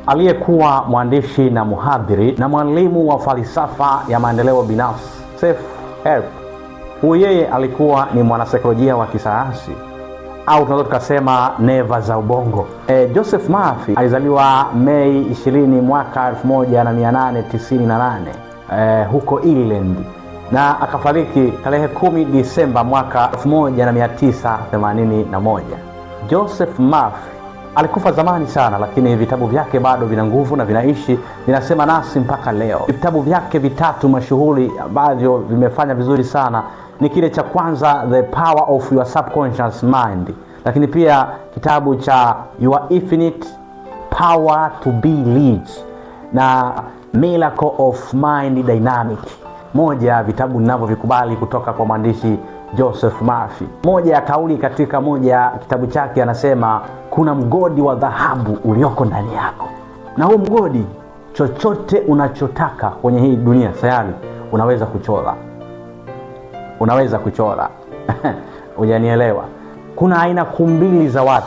aliyekuwa mwandishi na mhadhiri na mwalimu wa falsafa ya maendeleo binafsi, self help. Huyu yeye alikuwa ni mwanasaikolojia wa kisayansi au tunaweza tukasema neva za ubongo. Joseph Murphy alizaliwa Mei 20 mwaka 1898 huko Ireland na akafariki tarehe 10 Disemba mwaka 1981. Joseph Murphy alikufa zamani sana, lakini vitabu vyake bado vina nguvu na vinaishi, vinasema nasi mpaka leo. Vitabu vyake vitatu mashuhuri ambavyo vimefanya vizuri sana ni kile cha kwanza, The Power of Your Subconscious Mind, lakini pia kitabu cha Your Infinite Power to Be Lead na Miracle of Mind Dynamic. Moja ya vitabu ninavyovikubali kutoka kwa mwandishi Joseph Murphy. Moja ya kauli katika moja ya kitabu chake anasema kuna mgodi wa dhahabu ulioko ndani yako, na huo mgodi, chochote unachotaka kwenye hii dunia sayari unaweza kuchora. Hujanielewa? Kuna aina kumbili za watu.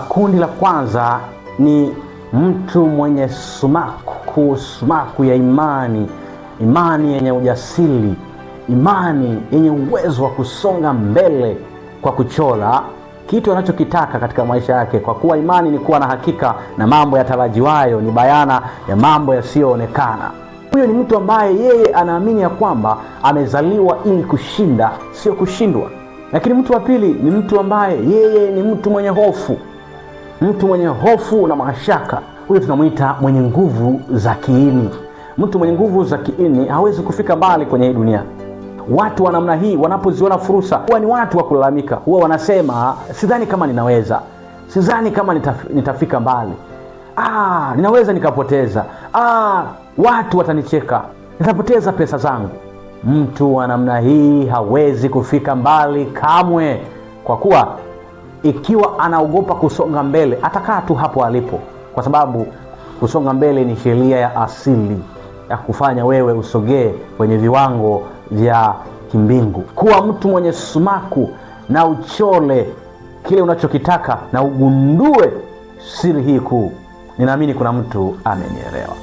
Kundi la kwanza ni mtu mwenye sumaku ya imani yenye ujasiri, imani yenye uwezo wa kusonga mbele kwa kuchora kitu anachokitaka katika maisha yake, kwa kuwa imani ni kuwa na hakika na mambo yatarajiwayo, ni bayana ya mambo yasiyoonekana. Huyo ni mtu ambaye yeye anaamini ya kwamba amezaliwa ili kushinda, sio kushindwa. Lakini mtu wa pili ni mtu ambaye yeye ni mtu mwenye hofu na mashaka. Huyo tunamuita mwenye nguvu za kiini. Mtu mwenye nguvu za kiini hawezi kufika mbali kwenye hii dunia. Watu wa namna hii wanapoziona fursa huwa ni watu wa kulalamika. Huwa wanasema sidhani kama ninaweza, sidhani kama nitafika mbali, ninaweza nikapoteza, watu watanicheka, nitapoteza pesa zangu. Mtu wa namna hii hawezi kufika mbali kamwe, kwa kuwa ikiwa anaogopa kusonga mbele atakaa tu hapo alipo, kwa sababu kusonga mbele ni sheria ya asili ya kufanya wewe usogee kwenye viwango vya kimbingu. Kuwa mtu mwenye sumaku na uchole kile unachokitaka na ugundue siri hii kuu. Ninaamini kuna mtu amenielewa.